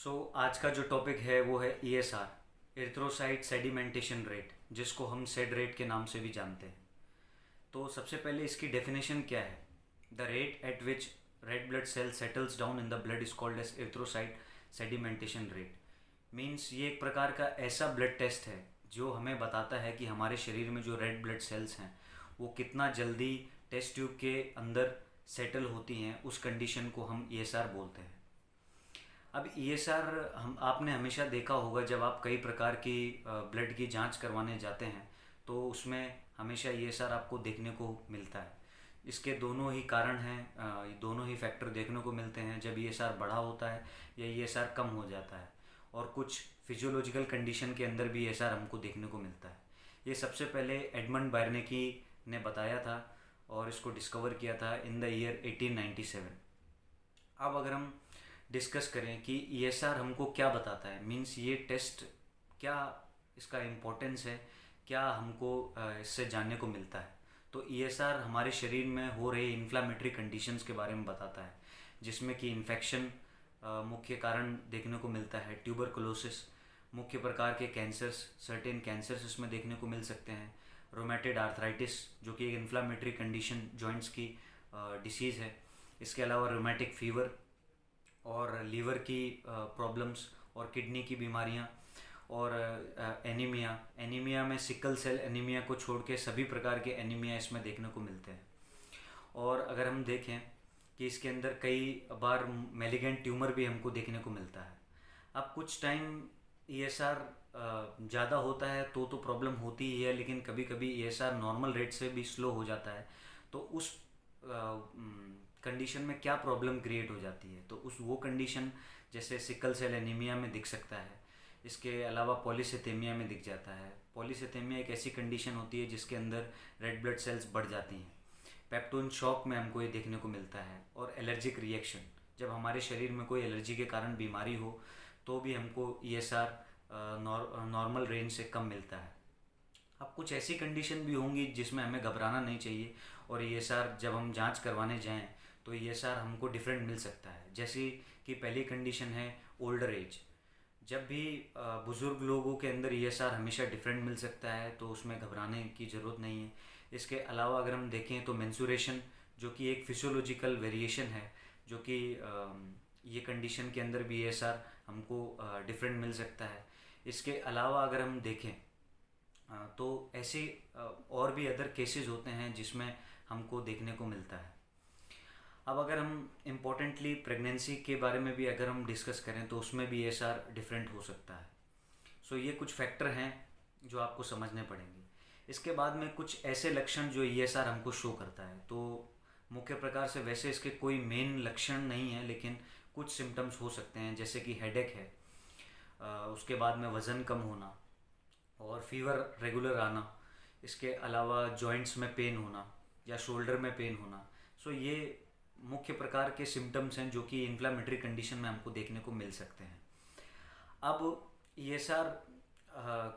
आज का जो टॉपिक है वो है ESR, एरिथ्रोसाइट सेडिमेंटेशन रेट, जिसको हम सेड रेट के नाम से भी जानते हैं। तो सबसे पहले इसकी डेफिनेशन क्या है? The rate at which red blood cell settles down in the blood is called as erythrocyte sedimentation rate. Means ये एक प्रकार का ऐसा ब्लड टेस्ट है जो हमें बताता है कि हमारे शरीर में जो रेड ब्लड सेल्स हैं वो कितना जल्दी टेस्ट ट्यूब के अंदर सेटल होती हैं। उस कंडीशन को हम ESR बोलते हैं। अब ESR हम आपने हमेशा देखा होगा, जब आप कई प्रकार की ब्लड की जांच करवाने जाते हैं तो उसमें हमेशा ESR आपको देखने को मिलता है। इसके दोनों ही कारण हैं, दोनों ही फैक्टर देखने को मिलते हैं जब ESR बढ़ा होता है या ESR कम हो जाता है। और कुछ फिजियोलॉजिकल कंडीशन के अंदर भी ESR हमको देखने को मिलता है। ये सबसे पहले एडमंड बार्नेकी ने बताया था और इसको डिस्कवर किया था इन द ईयर 1897। अब अगर हम डिस्कस करें कि ESR हमको क्या बताता है, मीन्स ये टेस्ट क्या, इसका इम्पोर्टेंस है, क्या हमको इससे जानने को मिलता है। तो ESR हमारे शरीर में हो रहे इन्फ्लामेटरी कंडीशंस के बारे में बताता है, जिसमें कि इन्फेक्शन मुख्य कारण देखने को मिलता है। ट्यूबरकुलोसिस, मुख्य प्रकार के कैंसर्स, सर्टेन कैंसर्स इसमें देखने को मिल सकते हैं। रोमेटेड आर्थराइटिस, जो कि एक इन्फ्लामेटरी कंडीशन, जॉइंट्स की डिसीज़ है। इसके अलावा रोमेटिक फीवर और लीवर की प्रॉब्लम्स और किडनी की बीमारियां और एनीमिया में सिकल सेल एनीमिया को छोड़ के सभी प्रकार के एनीमिया इसमें देखने को मिलते हैं। और अगर हम देखें कि इसके अंदर कई बार मेलिगेंट ट्यूमर भी हमको देखने को मिलता है। अब कुछ टाइम ESR ज़्यादा होता है तो प्रॉब्लम होती ही है, लेकिन कभी कभी ESR नॉर्मल रेट से भी स्लो हो जाता है। तो उस कंडीशन में क्या प्रॉब्लम क्रिएट हो जाती है, तो उस वो कंडीशन जैसे सिकल सेल एनीमिया में दिख सकता है। इसके अलावा पॉलीसिथेमिया में दिख जाता है। पॉलीसिथेमिया एक ऐसी कंडीशन होती है जिसके अंदर रेड ब्लड सेल्स बढ़ जाती हैं। पेप्टोन शॉक में हमको ये देखने को मिलता है। और एलर्जिक रिएक्शन, जब हमारे शरीर में कोई एलर्जी के कारण बीमारी हो तो भी हमको ESR नॉर्मल रेंज से कम मिलता है। अब कुछ ऐसी कंडीशन भी होंगी जिसमें हमें घबराना नहीं चाहिए, और ESR जब हम जांच करवाने जाएं तो ESR हमको डिफरेंट मिल सकता है। जैसे कि पहली कंडीशन है ओल्डर एज। जब भी बुज़ुर्ग लोगों के अंदर ESR हमेशा डिफरेंट मिल सकता है, तो उसमें घबराने की ज़रूरत नहीं है। इसके अलावा अगर हम देखें तो मेंसुरेशन, जो कि एक फिजियोलॉजिकल वेरिएशन है, जो कि ये कंडीशन के अंदर भी ESR हमको डिफरेंट मिल सकता है। इसके अलावा अगर हम देखें तो ऐसे और भी अदर केसेस होते हैं जिसमें हमको देखने को मिलता है। अब अगर हम इम्पोर्टेंटली प्रेगनेंसी के बारे में भी अगर हम डिस्कस करें तो उसमें भी ESR डिफरेंट हो सकता है। ये कुछ फैक्टर हैं जो आपको समझने पड़ेंगे। इसके बाद में कुछ ऐसे लक्षण जो ESR हमको शो करता है, तो मुख्य प्रकार से वैसे इसके कोई मेन लक्षण नहीं है, लेकिन कुछ सिम्टम्स हो सकते हैं, जैसे कि हेडेक है, उसके बाद में वज़न कम होना और फीवर रेगुलर आना। इसके अलावा जॉइंट्स में पेन होना या शोल्डर में पेन होना। ये मुख्य प्रकार के सिम्टम्स हैं जो कि इन्फ्लामेटरी कंडीशन में हमको देखने को मिल सकते हैं। अब ESR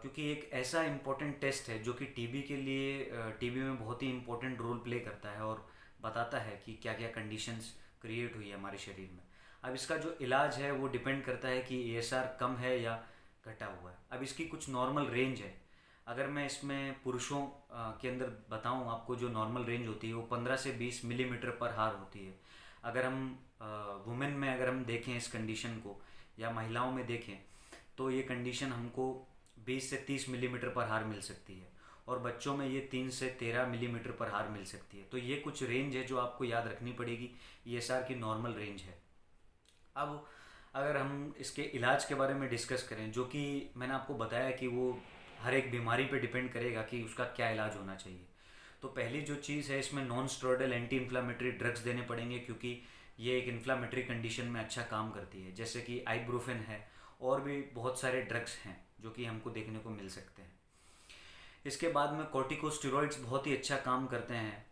क्योंकि एक ऐसा इम्पोर्टेंट टेस्ट है जो कि टीबी के लिए, टीबी में बहुत ही इम्पोर्टेंट रोल प्ले करता है और बताता है कि क्या क्या कंडीशंस क्रिएट हुई है हमारे शरीर में। अब इसका जो इलाज है वो डिपेंड करता है कि ESR कम है या घटा हुआ है। अब इसकी कुछ नॉर्मल रेंज है। अगर मैं इसमें पुरुषों के अंदर बताऊं आपको, जो नॉर्मल रेंज होती है वो 15 से 20 मिलीमीटर पर हार होती है। अगर हम वुमेन में अगर हम देखें इस कंडीशन को, या महिलाओं में देखें, तो ये कंडीशन हमको 20 से 30 मिलीमीटर पर हार मिल सकती है, और बच्चों में ये 3 से 13 मिलीमीटर पर हार मिल सकती है। तो ये कुछ रेंज है जो आपको याद रखनी पड़ेगी, ESR की नॉर्मल रेंज है। अब अगर हम इसके इलाज के बारे में डिस्कस करें, जो कि मैंने आपको बताया कि वो हर एक बीमारी पे डिपेंड करेगा कि उसका क्या इलाज होना चाहिए। तो पहली जो चीज़ है, इसमें non steroidal anti inflammatory drugs देने पड़ेंगे, क्योंकि ये एक इन्फ्लामेटरी कंडीशन में अच्छा काम करती है, जैसे कि आइब्रोफेन है, और भी बहुत सारे ड्रग्स हैं जो कि हमको देखने को मिल सकते हैं। इसके बाद में कॉर्टिकोस्टेरॉइड्स बहुत ही अच्छा काम करते हैं,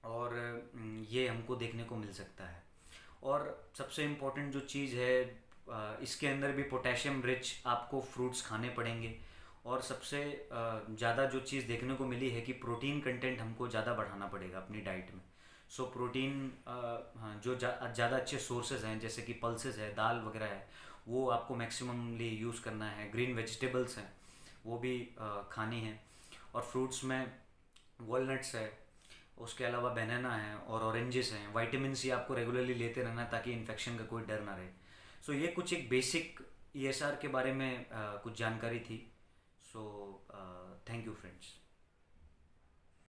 और ये हमको देखने को मिल सकता है। और सबसे इम्पोर्टेंट जो चीज़ है, इसके अंदर भी पोटेशियम रिच आपको फ्रूट्स खाने पड़ेंगे। और सबसे ज़्यादा जो चीज़ देखने को मिली है कि प्रोटीन कंटेंट हमको ज़्यादा बढ़ाना पड़ेगा अपनी डाइट में। प्रोटीन, हाँ, जो ज़्यादा अच्छे सोर्सेज हैं जैसे कि पल्सेस है, दाल वगैरह है, वो आपको मैक्सिममली यूज़ करना है। ग्रीन वेजिटेबल्स हैं वो भी खानी है। और फ्रूट्स में वॉलनट्स है, उसके अलावा बनाना है और ऑरेंजेस हैं। विटामिन सी आपको रेगुलरली लेते रहना है ताकि इन्फेक्शन का कोई डर ना रहे। सो ये कुछ एक बेसिक ईएसआर के बारे में कुछ जानकारी थी। So thank you friends.